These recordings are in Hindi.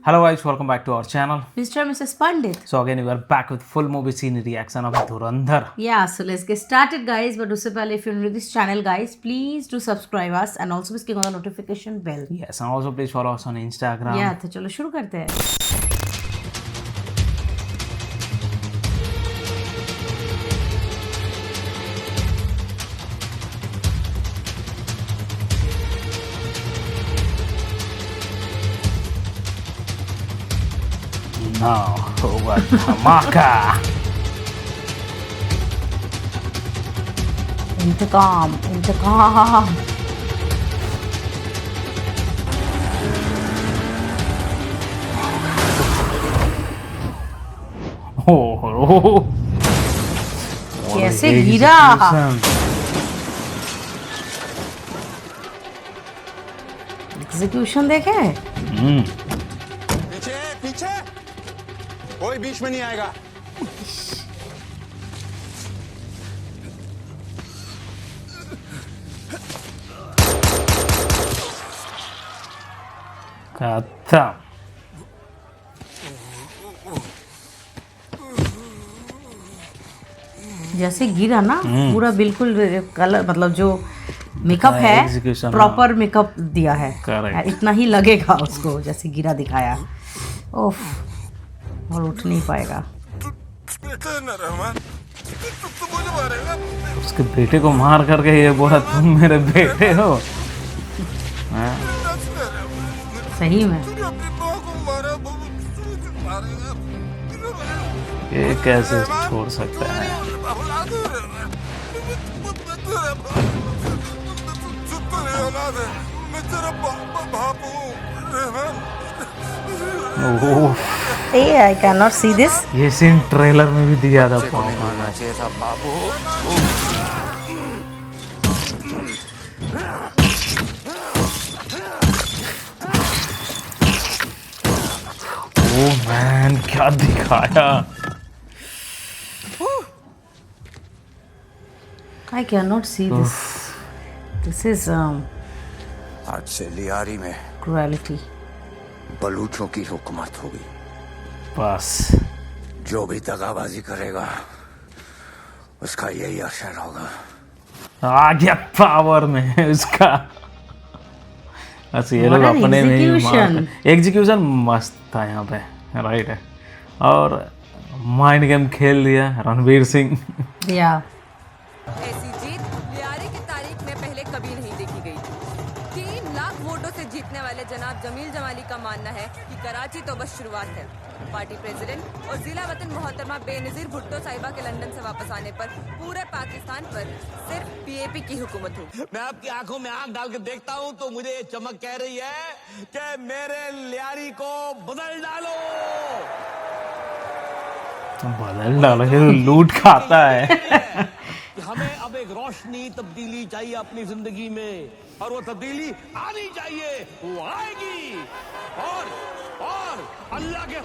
Hello guys, welcome back to our channel. Mr. and Mrs. Pandit. So again, we are back with full movie scene reaction of Dhurandhar. Yeah, so let's get started, guys. But usse pehle, if you're new to this channel, guys, please do subscribe us and also click on the notification bell. Yes, and also please follow us on Instagram. Yeah, तो चलो शुरू करते हैं. Now, होगा धमाका. इंतकाम, इंतकाम. Oh, कैसे गिरा? एग्जीक्यूशन देखे? पीछे पीछे कोई बीच में नहीं आएगा. खत्म. जैसे गिरा ना पूरा बिल्कुल कलर मतलब जो मेकअप है execution, प्रॉपर मेकअप दिया है. Correct. इतना ही लगेगा उसको जैसे गिरा दिखाया. ओफ, और उठ नहीं पाएगा. उसके बेटे को मार करके ये बोला तुम मेरे बेटे हो. हाँ? सही में ये कैसे छोड़ सकता है? Oh, ah I can not see this. ये सीन ट्रेलर में भी दिया था. ओह मैन, क्या दिखाया. I can not see this. This is आज से लियारी में क्रुएलिटी. बलूचों की हुकूमत होगी. बस जो भी दगाबाजी करेगा उसका यही असर होगा. आ गया पावर में उसका. बस ये लोग What an अपने में ही execution. एग्जीक्यूशन मस्त था यहाँ पे. राइट है. और माइंड गेम खेल दिया रणवीर सिंह. या ऐसी जीत लियारी की तारीख में पहले कभी नहीं देखी गई थी. 3 लाख वोटों से जीतने वाले जनाब जमील जमाली का मानना है कि कराची तो बस शुरुआत है. पार्टी प्रेसिडेंट और जिला वतन मोहतरमा बेनजीर भुट्टो साहिबा के लंदन से वापस आने पर पूरे पाकिस्तान पर सिर्फ पीएपी की हुकूमत होगी. मैं आपकी आंखों में आंख डाल के देखता हूं तो मुझे ये चमक कह रही है कि मेरे लियारी को बदल डालो. बदल डालो, ये तो लूट खाता है. हमें अब एक रोशनी तब्दीली चाहिए अपनी जिंदगी में और वो तब्दीली आनी चाहिए. वो आएगी और अल्लाह के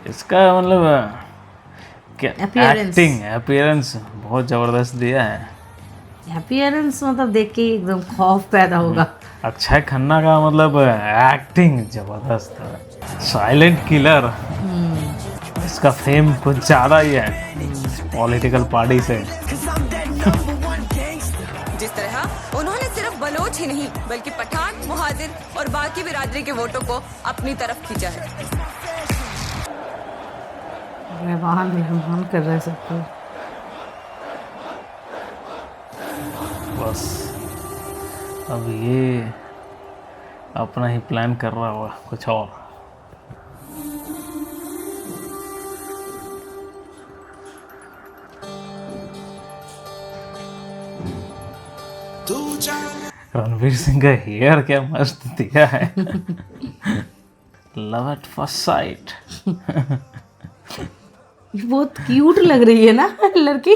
इसका मतलब क्या Appearance. अपीयरेंस बहुत जबरदस्त दिया है. अपीयरेंस मतलब देख के एकदम खौफ पैदा होगा. अक्षय खन्ना का मतलब एक्टिंग जबरदस्त है. Silent killer. इसका फेम कुछ ज्यादा ही है पॉलिटिकल पार्टी से. जिस तरह उन्होंने सिर्फ बलोच ही नहीं बल्कि पठान, मुहाजिर और बाकी बिरादरी के वोटों को अपनी तरफ खींचा है. रहमान कर रहे सबको. बस अब ये अपना ही प्लान कर रहा होगा कुछ और. रणवीर सिंह का हेयर क्या मस्त दिया है. Love at first sight. बहुत क्यूट लग रही है ना लड़की.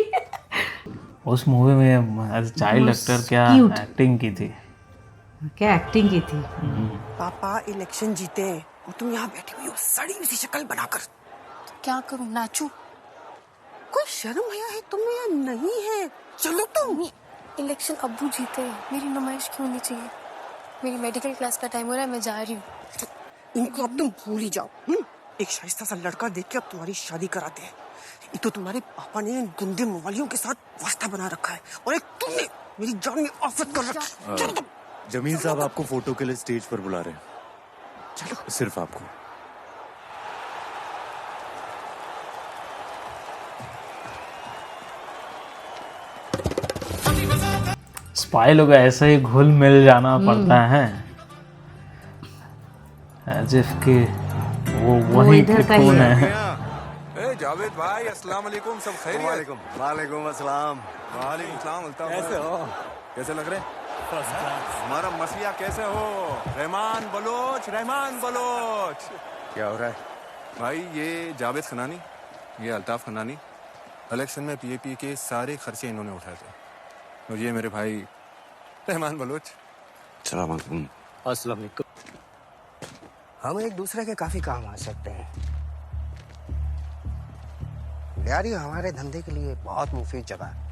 उस मूवी में एज चाइल्ड एक्टर क्या cute. एक्टिंग की थी. क्या एक्टिंग की थी. पापा इलेक्शन जीते और तुम यहाँ बैठी हुई हो सड़ी हुई सी शक्ल बनाकर। क्या करूं, नाचूं? कोई शर्म हया है तुम्हें या नहीं है? चलो तुम। इलेक्शन अब्बू जीते हैं, मेरी नुमाइश क्यों नहीं चाहिए? मेरी मेडिकल क्लास का टाइम हो रहा है, मैं जा रही हूँ। इनको अब तुम भूल ही जाओ। एक शाइस्ता सा लड़का देख के अब तुम्हारी शादी कराते हैं। एक तो तुम्हारे पापा ने इन गंदे मवालियों के साथ वास्ता बना रखा है, और एक तुमने मेरी जान में आफत कर रखा। चलो तुम। जमील साहब आपको फोटो के लिए स्टेज पर बुला रहे हैं। चलो। सिर्फ आपको। स्पाई लोग ऐसे ही घुल मिल जाना पड़ता है, एज इफ कि वो वही इधर के का ही कौन है। है। ए जावेद भाई अस्सलाम वालेकुम, सब खैरियत? वालेकुम अस्सलाम। वालेकुम सलाम। अल्ताफ कैसे हो? कैसे लग रहे? हमारा मसीहा कैसे हो? रहमान बलोच, रहमान बलोच। क्या हो रहा है? भाई ये जावेद खनानी, ये अल्ताफ खनानी, इलेक्शन में पीएपी के सारे खर्चे इन्होंने उठाए थे, और ये मेरे भाई रहमान बलोच। सलाम अलैकुम। अस्सलाम वालेकुम। हम एक दूसरे के काफी काम आ सकते हैं यार, ये हमारे धंधे के लिए बहुत मुफीद जगह है।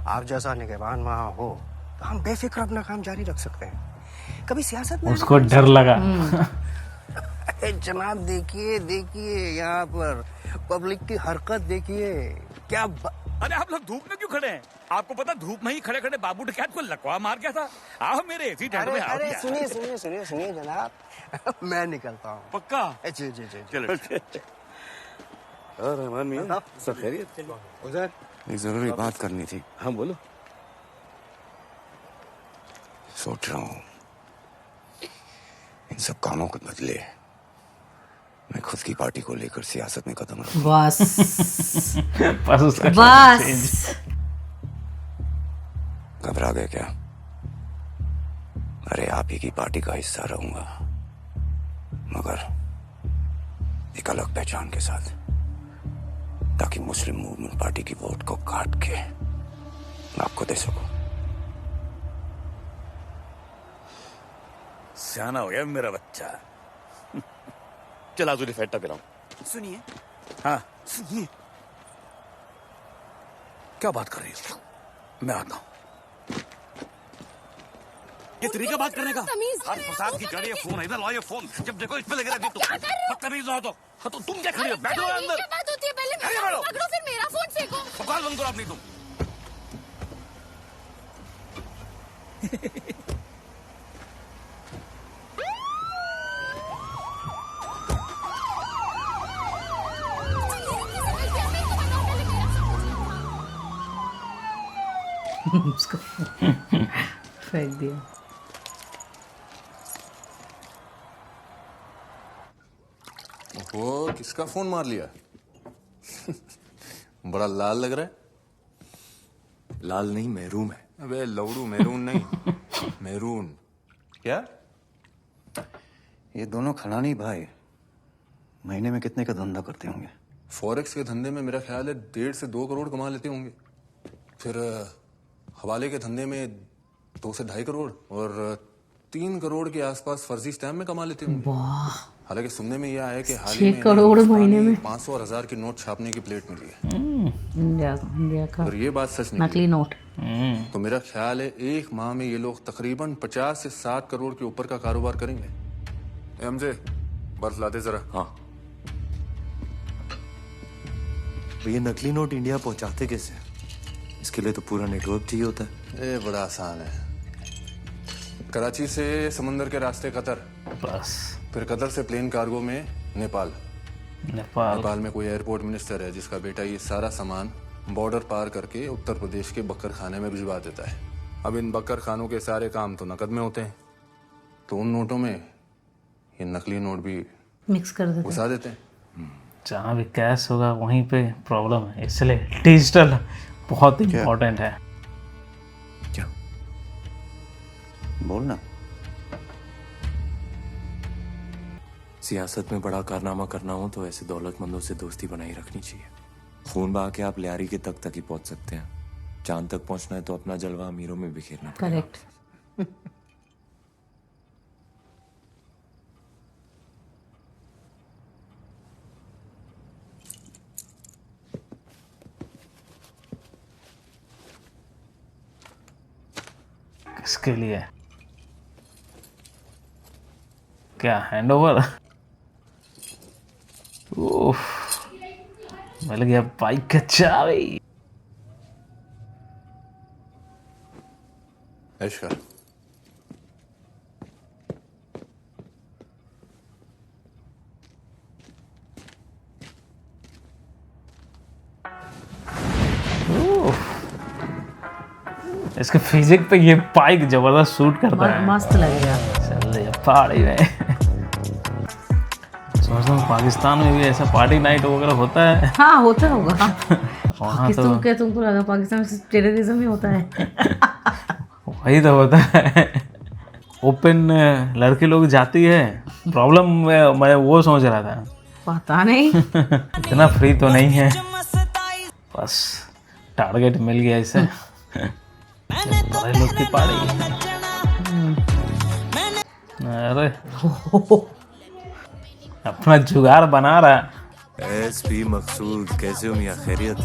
आप जैसा निगहबान वहाँ हो तो हम बेफिक्र अपना काम जारी रख सकते हैं। कभी सियासत में उसको डर लगा। अरे जनाब देखिए देखिए, यहाँ पर पब्लिक की हरकत देखिए क्या। अरे आप लोग धूप में क्यों खड़े हैं? आपको पता धूप में ही खड़े खड़े बाबू डकैत को लकवा मार गया था। आओ मेरे एसी टेंट अरे में आओ। अरे सुनिए सुनिए सुनिए सुनिए जनाब, मैं निकलता हूँ। पक्का? जी जी जी चलो। और रहमान मियां, सब खैरियत? उधर एक जरूरी बात करनी थी। हाँ बोलो। सोच रहा हूँ इन सब कामों के बदले मैं खुद की पार्टी को लेकर सियासत में कदम रखूं। बस बस उसका बस घबरा गए क्या? अरे आप ही की पार्टी का हिस्सा रहूंगा, मगर एक अलग पहचान के साथ, ताकि मुस्लिम मूवमेंट पार्टी की वोट को काट के आपको दे सकूं। सियाना हो गया मेरा बच्चा। चला तुझे फैटा पिलाऊं। सुनिए। हाँ सुनिए। क्या बात कर रही हो? मैं आता हूँ। ये तरीका बात करने का? हर फसाद की जड़ ये फोन है, इधर लाओ ये फोन। जब देखो इस पे लगे रहती तुम। बदतमीज हो तो। हाँ तो तुम क्या खड़ी हो? बैठो अंदर। क्या बात होती है? पहले अरे मेरा बैठो। फोन पकड़ो, फिर मेरा फोन फेंको। बकवास बंद करो अपनी तुम। उसको फेंक दिया। ओहो, किसका फोन मार लिया? बड़ा लाल लग रहा है। लाल नहीं, महरूम है। अबे लौड़ू, मैरून नहीं, मैरून। क्या? ये दोनों खनानी भाई महीने में कितने का धंधा करते होंगे? फॉरेक्स के धंधे में मेरा ख्याल है 1.5 से 2 करोड़ कमा लेते होंगे। फिर हवाले के धंधे में 2 से 2.5 करोड़, और 3 करोड़ के आसपास फर्जी स्टैम्प में कमा लेते होंगे। हालांकि सुनने में यह आया कि हाल ही 6 में करोड़ महीने में 500 और 1000 की नोट छापने की प्लेट मिली है। इंडिया का और ये बात सच नकली नहीं नोट। तो मेरा ख्याल है 1 माह में ये लोग तकरीबन 50 से 7 करोड़ के ऊपर का कारोबार करेंगे। हमजे बर्फ लाते जरा। हाँ। तो ये नकली नोट इंडिया पहुंचाते कैसे? इसके लिए तो पूरा नेटवर्क चाहिए होता है। ये बड़ा आसान है। कराची से समंदर के रास्ते कतर, बस फिर कतर से प्लेन कार्गो में नेपाल। नेपाल नेपाल में कोई एयरपोर्ट मिनिस्टर है जिसका बेटा ये सारा सामान बॉर्डर पार करके उत्तर प्रदेश के बक्कर खाने में भिजवा देता है। अब इन बक्कर खानों के सारे काम तो नकद में होते हैं, तो उन नोटों में ये नकली नोट भी मिक्स कर देते घुसा देते हैं। जहाँ भी कैश होगा वहीं पे प्रॉब्लम है, इसलिए डिजिटल बहुत इम्पोर्टेंट है। क्या बोलना? सियासत में बड़ा कारनामा करना हो तो ऐसे दौलतमंदों से दोस्ती बनाई रखनी चाहिए। खून बहा के आप लियारी के तक ही पहुंच सकते हैं। चांद तक पहुंचना है तो अपना जलवा अमीरों में बिखेरना पड़ेगा। करेक्ट। इसके लिए क्या हैंडओवर? उफ, मिल गया बाइक का चाबी। ऐश कर। इसके फिजिक पे ये बाइक जबरदस्त सूट करता है। मस्त लगेगा। चल ये पहाड़ी में सोचता हूँ पाकिस्तान में भी ऐसा पार्टी नाइट वगैरह होता है। हाँ होता होगा। वहाँ तो तुमको लगा पाकिस्तान में टेररिज्म ही होता है? वही तो होता है। ओपन लड़की लोग जाती है, प्रॉब्लम मैं वो सोच रहा था। पता नहीं। इतना फ्री तो नहीं है, बस टारगेट मिल गया इसे। बड़े लोग की पार्टी। अरे अपना जुगाड़ बना रहा। एसपी मकसूद, कैसे हो मियां? खैरियत?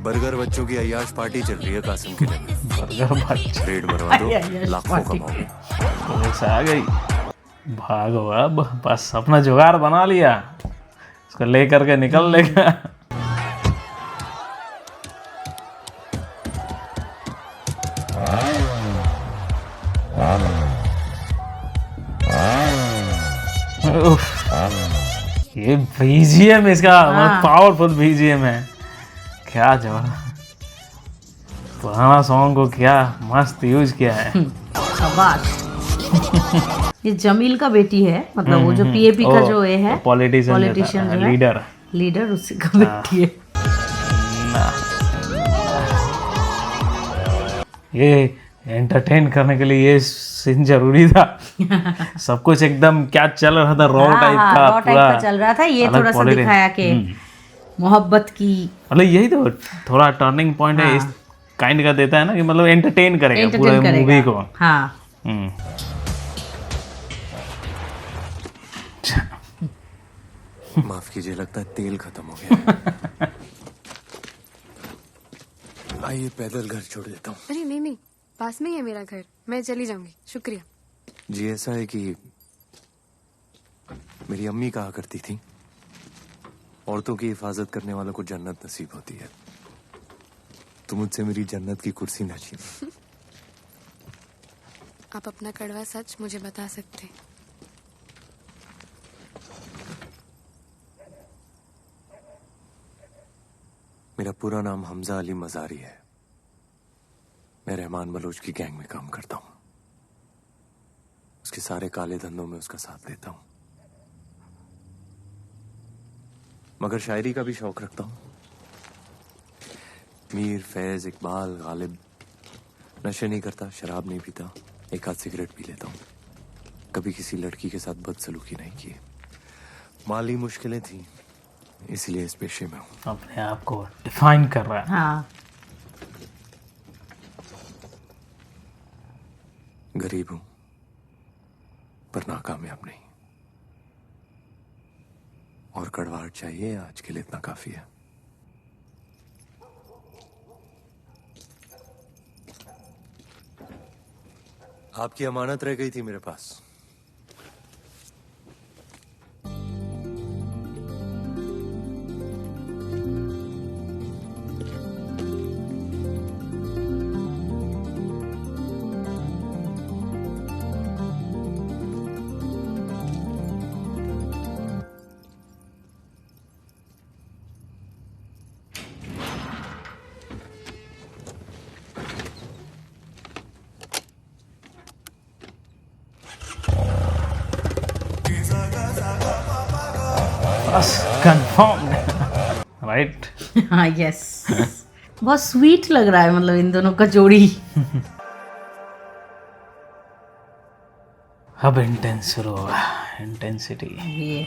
बर्गर बच्चों की अय्याश पार्टी चल रही है कासिम के लिए। बर्गर बच्चे रेड मरवा दो, लाखों कमाओगे। पुलिस आ गई, भागो अब। बस अपना जुगाड़ बना लिया, उसको लेकर के निकल लेगा। ये बीजीएम इसका पावरफुल बीजीएम है, क्या जबरदस्त। पुराना सॉन्ग को क्या मस्त यूज किया है। शाबाश। ये जमील का बेटी है, मतलब वो जो पीएपी का जो ये है पॉलिटिशियन जो है, लीडर उसी का बेटी है। ये एंटरटेन करने के लिए ये सीन जरूरी था। सब कुछ एकदम क्या चल रहा था, रॉ टाइप का पूरा चल रहा था। ये थोड़ा सा दिखाया कि मोहब्बत की, मतलब यही तो थोड़ा टर्निंग पॉइंट है, इस काइंड का देता है ना कि मतलब एंटरटेन करेगा पूरे मूवी को। हाँ। माफ कीजिए, लगता है तेल खत्म हो गया। आइए पैदल घर छोड़ देता हूँ। अरे नहीं, पास में ही है मेरा घर, मैं चली जाऊंगी, शुक्रिया। जी ऐसा है कि मेरी अम्मी कहा करती थी, औरतों की हिफाजत करने वालों को जन्नत नसीब होती है। तो मुझसे मेरी जन्नत की कुर्सी न छीन। आप अपना कड़वा सच मुझे बता सकते हैं। मेरा पूरा नाम हमजा अली मजारी है। मैं रहमान बलोच की गैंग में काम करता हूँ। उसके सारे काले धंधों में उसका साथ देता हूँ, मगर शायरी का भी शौक रखता हूँ। मीर, फैज, इकबाल, गालिब। नशे नहीं करता, शराब नहीं पीता, एक आध सिगरेट पी लेता हूँ। कभी किसी लड़की के साथ बदसलूकी नहीं की। माली मुश्किलें थी, इसलिए इस पेशे में हूँ। अपने आप को डिफाइन कर रहा है। हाँ। गरीब हूं पर नाकामयाब नहीं, और कड़वाहट चाहिए, आज के लिए इतना काफी है। आपकी अमानत रह गई थी मेरे पास। बस कंफर्म, राइट? हाँ यस। बहुत स्वीट लग रहा है, मतलब इन दोनों का जोड़ी। अब इंटेंस शुरू होगा, इंटेंसिटी। ये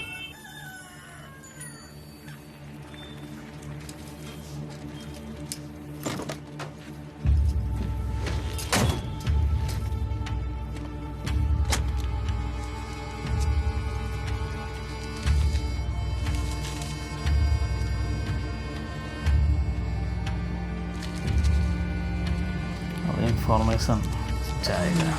इंफॉर्मेशन जाएगा।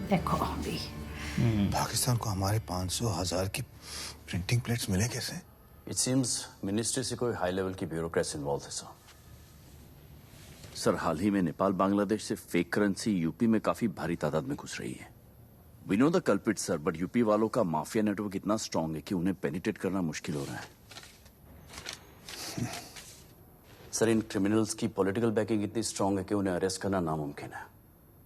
देखो अभी पाकिस्तान को हमारे 500,000 की प्रिंटिंग प्लेट्स मिले कैसे? इट सीम्स मिनिस्ट्री से कोई हाई लेवल की ब्यूरोक्रेट्स इन्वॉल्व है सर। हाल ही में नेपाल बांग्लादेश से फेक करेंसी यूपी में काफी भारी तादाद में घुस रही है। We know the culprit sir, but UP वालों का माफिया नेटवर्क इतना स्ट्रांग है कि उन्हें पेनिट्रेट करना मुश्किल हो रहा है। सर, इन क्रिमिनल्स की पॉलिटिकल बैकिंग इतनी स्ट्रांग है कि उन्हें अरेस्ट करना नामुमकिन है।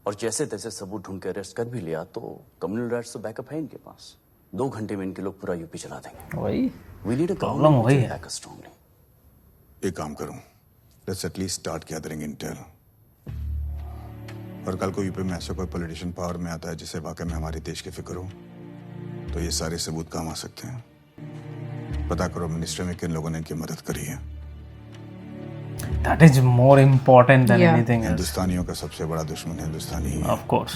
और जैसे तैसे सबूत ढूंढ के अरेस्ट कर भी लिया तो कम्युनल राइट्स तो बैकअप है इनके पास। 2 घंटे में इनके लोग पूरा यूपी चला देंगे। वही वी नीड अ प्रॉब्लम वही है। Backup strongly. एक काम करूं, let's at least start gathering Intel. और कल को यूपी में ऐसा कोई पॉलिटिशियन पावर में आता है जिसे वाकई में हमारे देश की फिक्र हो, तो ये सारे सबूत काम आ सकते हैं। पता करो मिनिस्ट्री में किन लोगों ने इनकी मदद करी है। That is more important than anything else. हिंदुस्तानियों का सबसे बड़ा दुश्मन हिंदुस्तानी ही है। Of course.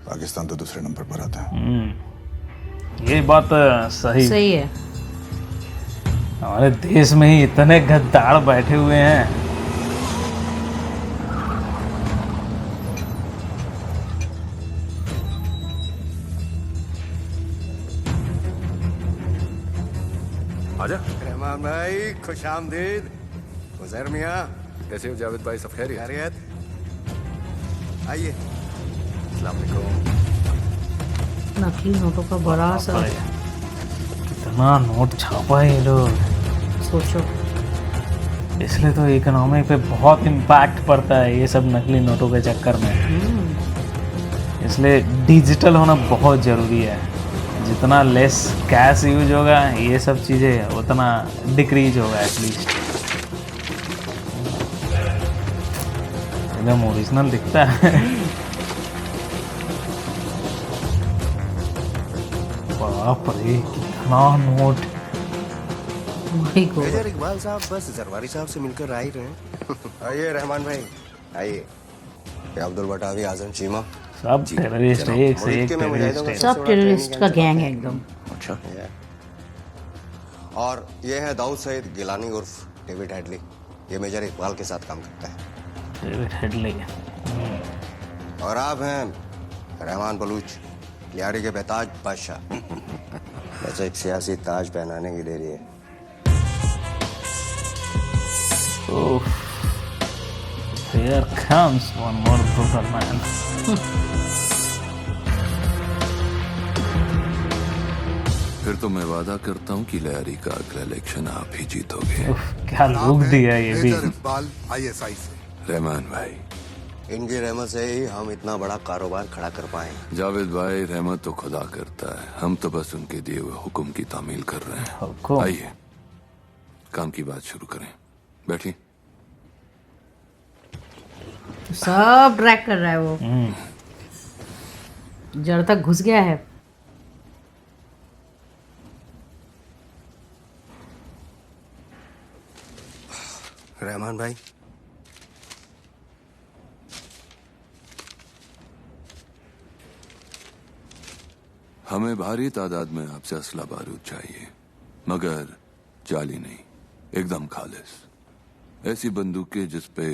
पाकिस्तान तो दूसरे नंबर पर आता है। ये बात सही है। हमारे देश में ही इतने गद्दार बैठे हुए हैं। आजा। रहमान भाई खुश आमदीद। उजैर मियाँ कैसे हो जावेद भाई? सब खैरियत? खैरियत। आइए। अस्सलाम वालेकुम। नकली नोटों का बड़ा सा कितना नोट छापा है ये लोग, सोचो। इसलिए तो इकोनॉमी पे बहुत इम्पैक्ट पड़ता है ये सब नकली नोटों के चक्कर में। इसलिए डिजिटल होना बहुत ज़रूरी है। जितना लेस कैश यूज होगा ये सब चीज़ें उतना डिक्रीज होगा एटलीस्ट। एकदम ओरिजिनल दिखता है। बाप रे कितना नोट। मेजर इकबाल साहब बस जरवारी साहब से मिलकर आ ही रहे हैं। आइए रहमान भाई आइए। अब्दुल बटावी, आजम चीमा, सब टेररिस्ट, एक से एक टेररिस्ट, सब टेररिस्ट का गैंग है एकदम। अच्छा। और ये है दाऊद सईद गिलानी उर्फ डेविड हेडली। ये मेजर इकबाल के साथ काम करता है। David Headley. और आप हैं रहमान बलूच, लियारी के बेताज बादशाह। बस एक सियासी ताज पहनाने की देरी है। Here comes one more brutal man. फिर तो मैं वादा करता हूँ कि लहरी का अगला इलेक्शन आप ही जीतोगे। क्या लुक दिया ये भी। इकबाल ISI से। रहमान भाई, इनकी रहमत से ही हम इतना बड़ा कारोबार खड़ा कर पाए। जावेद भाई, रहमत तो खुदा करता है, हम तो बस उनके दिए हुए हुक्म की तामील कर रहे हैं। आइए काम की बात शुरू करें। बैठिए। सब ट्रैक कर रहा है वो। जड़ तक घुस गया है। रहमान भाई, हमें भारी तादाद में आपसे असला बारूद चाहिए, मगर जाली नहीं, एकदम खालिस। ऐसी बंदूकें जिस पे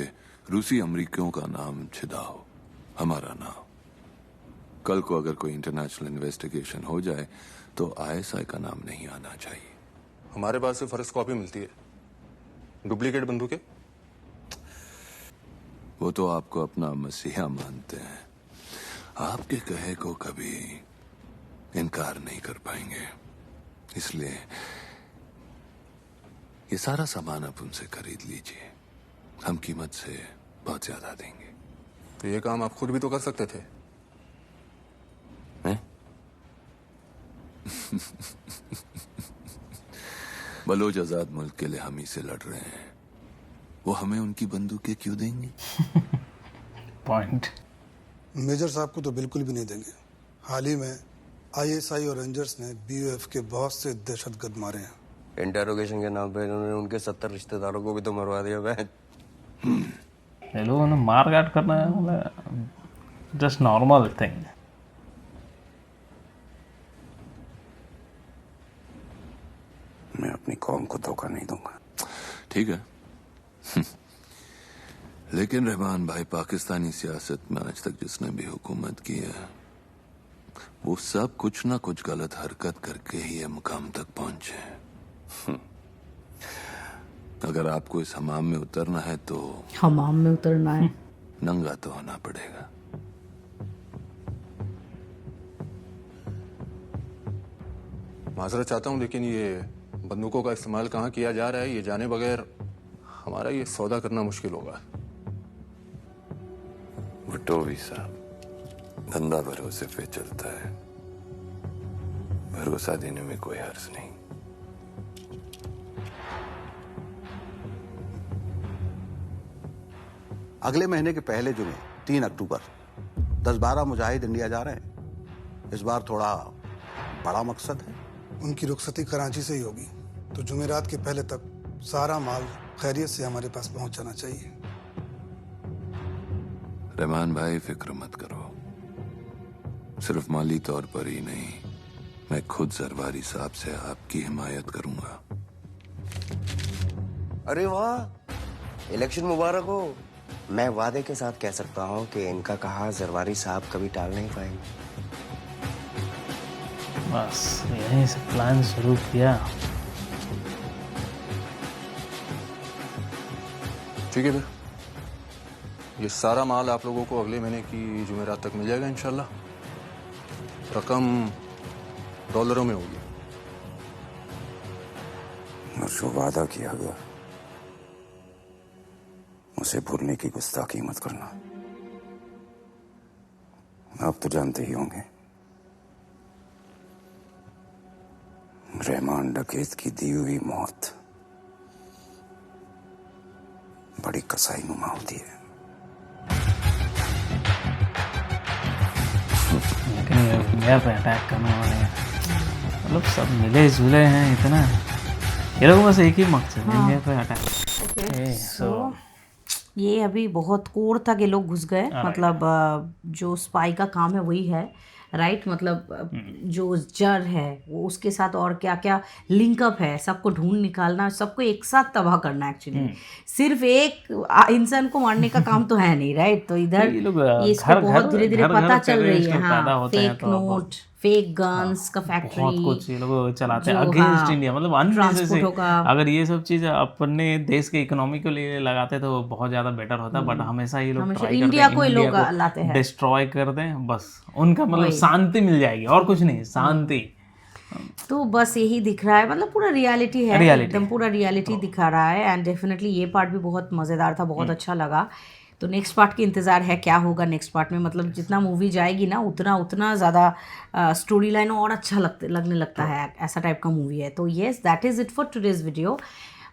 रूसी अमरीकियों का नाम छिदा हो, हमारा नाम। कल को अगर कोई इंटरनेशनल इन्वेस्टिगेशन हो जाए तो ISI का नाम नहीं आना चाहिए। हमारे पास से फर्स्ट कॉपी मिलती है, डुप्लीकेट बंदूकें। वो तो आपको अपना मसीहा मानते हैं, आपके कहे को कभी इनकार नहीं कर पाएंगे। इसलिए ये सारा सामान आप उनसे खरीद लीजिए, हम कीमत से बहुत ज्यादा देंगे। तो ये काम आप खुद भी तो कर सकते थे। हैं? बलोच आजाद मुल्क के लिए हम ही से लड़ रहे हैं, वो हमें उनकी बंदूकें क्यों देंगे? पॉइंट। मेजर साहब को तो बिल्कुल भी नहीं देंगे। हाल ही में ISI और रेंजर्स ने BOF के बहुत से दहशतगर्द मारे हैं। इंटेरोगेशन के नाम पे इन्होंने उनके 70 रिश्तेदारों को भी तो मरवा दिया। ये लोगों ने मारकाट करना है, जस्ट नॉर्मल थिंग। मैं अपनी कौम को धोखा नहीं दूंगा। ठीक है लेकिन रहमान भाई, पाकिस्तानी सियासत में आज तक जिसने भी हुकूमत की है वो सब कुछ ना कुछ गलत हरकत करके ही ये मुकाम तक पहुंचे। अगर आपको इस हमाम में उतरना है तो हमाम में उतरना है नंगा तो होना पड़ेगा। माजरत चाहता हूं, लेकिन ये बंदूकों का इस्तेमाल कहाँ किया जा रहा है ये जाने बगैर हमारा ये सौदा करना मुश्किल होगा। भुट्टोवी साहब, धंधा भरोसे पे चलता है, भरोसा देने में कोई हर्ज नहीं। अगले महीने के पहले जुमे 3 अक्टूबर 10-12 मुजाहिद इंडिया जा रहे हैं। इस बार थोड़ा बड़ा मकसद है। उनकी रुखसती कराची से ही होगी, तो जुमेरात के पहले तक सारा माल खैरियत से हमारे पास पहुंच जाना चाहिए। रहमान भाई, फिक्र मत करो, सिर्फ माली तौर पर ही नहीं, मैं खुद जरवारी साहब से आपकी हिमायत करूंगा। अरे वाह, इलेक्शन मुबारक हो। मैं वादे के साथ कह सकता हूँ कि इनका कहा जरवारी साहब कभी टाल नहीं पाएंगे। बस यहीं से प्लान शुरू किया। ठीक है फिर, ये सारा माल आप लोगों को अगले महीने की जुमेरात तक मिल जाएगा इंशाल्लाह। रकम डॉलरों में होगी। और जो वादा किया गया उसे भूलने की गुस्ताखी मत करना। आप तो जानते ही होंगे, रहमान डकैत की दी हुई मौत बड़ी कसाई नुमा होती है। लेकिन इंडिया पे अटैक करने वाले हैं, मतलब सब मिले जुले हैं इतना, ये लोगों बस एक ही मकसद है, इंडिया पे अटैक। सो ये अभी बहुत कोर तक ये लोग घुस गए, मतलब जो स्पाई का काम है वही है, राइट? मतलब जो जर है वो उसके साथ और क्या क्या लिंकअप है, सबको ढूंढ निकालना, सबको एक साथ तबाह करना। एक्चुअली सिर्फ एक इंसान को मारने का काम तो है नहीं, राइट? तो इधर ये इसको बहुत धीरे धीरे पता चल रही है। हाँ, फेक नोट, फेक गन्स का फैक्ट्री, बहुत कुछ ये लोग चलाते हैं अगेंस्ट इंडिया, मतलब अननेसेसरी। अगर ये सब चीज़ अपने देश के इकोनॉमी के लिए लगाते तो बहुत ज़्यादा बेटर होता, बट हमेशा ये लोग ट्राई इंडिया को लोग लाते हैं डिस्ट्रॉय कर दें, बस उनका मतलब शांति मिल जाएगी और कुछ नहीं, शांति। तो बस यही दिख रहा है, मतलब पूरा रियलिटी है, एकदम पूरा रियलिटी दिखा रहा है। एंड डेफिनेटली ये पार्ट भी बहुत मज़ेदार था, बहुत अच्छा लगा। तो नेक्स्ट पार्ट की इंतज़ार है, क्या होगा नेक्स्ट पार्ट में। मतलब जितना मूवी जाएगी ना उतना ज़्यादा स्टोरी लाइन और अच्छा लगने लगता है, ऐसा टाइप का मूवी है। तो yes, that is it for today's video.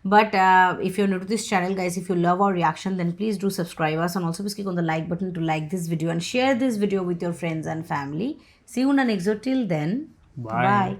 But if you're new to this channel, guys, if you love our reaction, then please do subscribe us, and also please click on the like button to like this video and share this video with your friends and family. See you in the next video. Till then, bye.